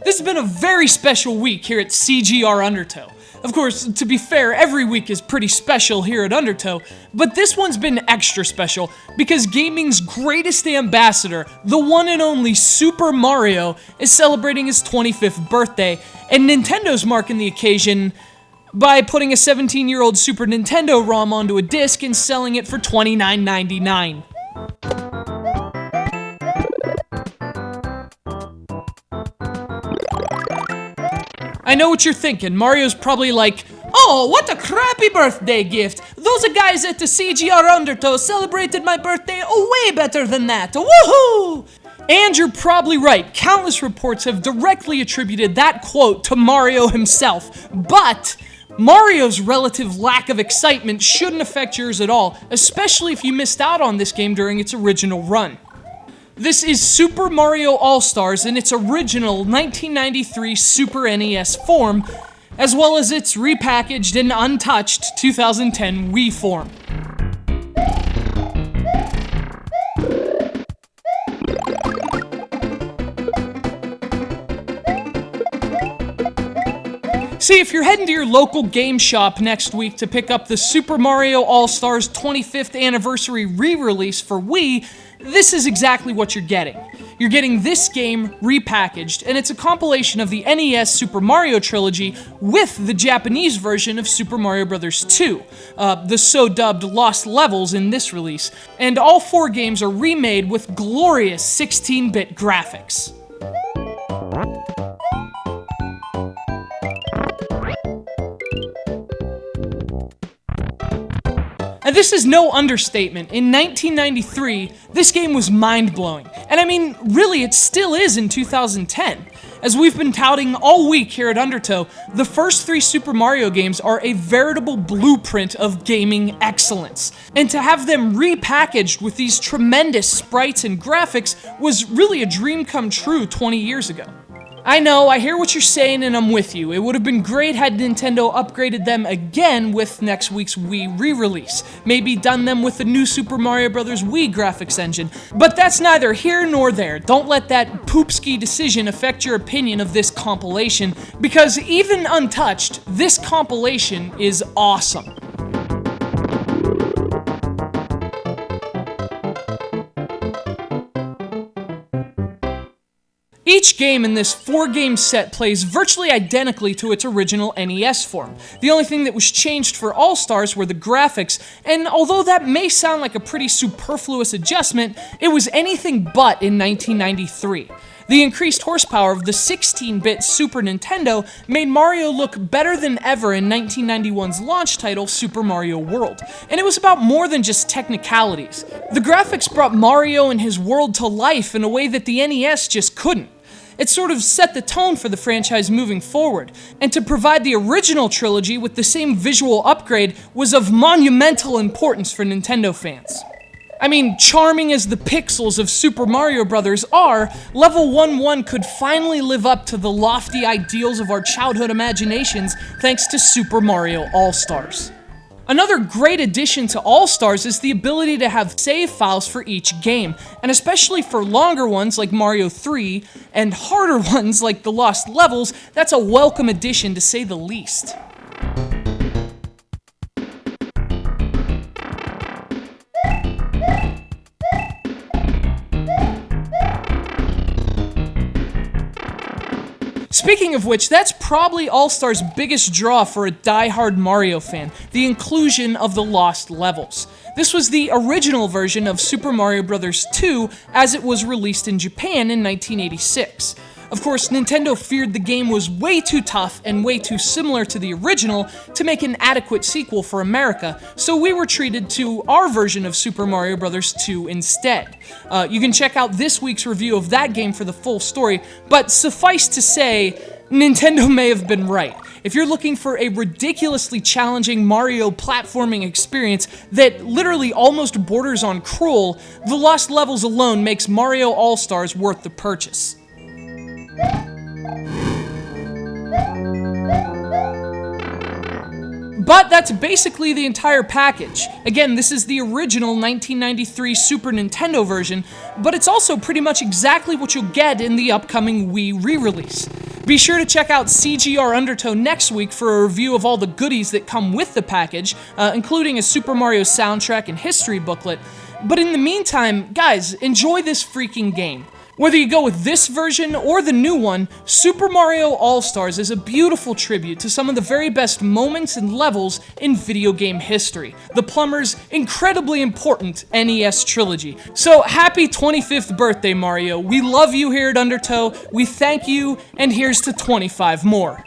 This has been a very special week here at CGR Undertow. Of course, to be fair, every week is pretty special here at Undertow, but this one's been extra special because gaming's greatest ambassador, the one and only Super Mario, is celebrating his 25th birthday, and Nintendo's marking the occasion by putting a 17-year-old Super Nintendo ROM onto a disc and selling it for $29.99. I know what you're thinking. Mario's probably like, "Oh, what a crappy birthday gift! Those guys at the CGR Undertow celebrated my birthday way better than that! Woohoo!" And you're probably right. Countless reports have directly attributed that quote to Mario himself. But Mario's relative lack of excitement shouldn't affect yours at all, especially if you missed out on this game during its original run. This is Super Mario All-Stars in its original 1993 Super NES form, as well as its repackaged and untouched 2010 Wii form. See, if you're heading to your local game shop next week to pick up the Super Mario All-Stars 25th Anniversary re-release for Wii, this is exactly what you're getting. You're getting this game repackaged, and it's a compilation of the NES Super Mario trilogy with the Japanese version of Super Mario Bros. 2, the so-dubbed Lost Levels in this release, and all four games are remade with glorious 16-bit graphics. And this is no understatement. In 1993, this game was mind-blowing. And I mean, really, it still is in 2010. As we've been touting all week here at Undertow, the first three Super Mario games are a veritable blueprint of gaming excellence. And to have them repackaged with these tremendous sprites and graphics was really a dream come true 20 years ago. I know, I hear what you're saying, and I'm with you. It would have been great had Nintendo upgraded them again with next week's Wii re-release. Maybe done them with the new Super Mario Bros. Wii graphics engine. But that's neither here nor there. Don't let that poopski decision affect your opinion of this compilation, because even untouched, this compilation is awesome. Each game in this 4-game set plays virtually identically to its original NES form. The only thing that was changed for All-Stars were the graphics, and although that may sound like a pretty superfluous adjustment, it was anything but in 1993. The increased horsepower of the 16-bit Super Nintendo made Mario look better than ever in 1991's launch title, Super Mario World. And it was about more than just technicalities. The graphics brought Mario and his world to life in a way that the NES just couldn't. It sort of set the tone for the franchise moving forward, and to provide the original trilogy with the same visual upgrade was of monumental importance for Nintendo fans. I mean, charming as the pixels of Super Mario Bros. Are, Level 1-1 could finally live up to the lofty ideals of our childhood imaginations thanks to Super Mario All-Stars. Another great addition to All-Stars is the ability to have save files for each game, and especially for longer ones like Mario 3, and harder ones like the Lost Levels, that's a welcome addition to say the least. Speaking of which, that's probably All-Star's biggest draw for a die-hard Mario fan, the inclusion of the Lost Levels. This was the original version of Super Mario Bros. 2 as it was released in Japan in 1986. Of course, Nintendo feared the game was way too tough and way too similar to the original to make an adequate sequel for America, so we were treated to our version of Super Mario Bros. 2 instead. You can check out this week's review of that game for the full story, but suffice to say, Nintendo may have been right. If you're looking for a ridiculously challenging Mario platforming experience that literally almost borders on cruel, the Lost Levels alone makes Mario All-Stars worth the purchase. But that's basically the entire package. Again, this is the original 1993 Super Nintendo version, but it's also pretty much exactly what you'll get in the upcoming Wii re-release. Be sure to check out CGR Undertow next week for a review of all the goodies that come with the package, including a Super Mario soundtrack and history booklet. But in the meantime, guys, enjoy this freaking game. Whether you go with this version or the new one, Super Mario All-Stars is a beautiful tribute to some of the very best moments and levels in video game history, the Plumber's incredibly important NES trilogy. So happy 25th birthday, Mario. We love you here at Undertow, we thank you, and here's to 25 more.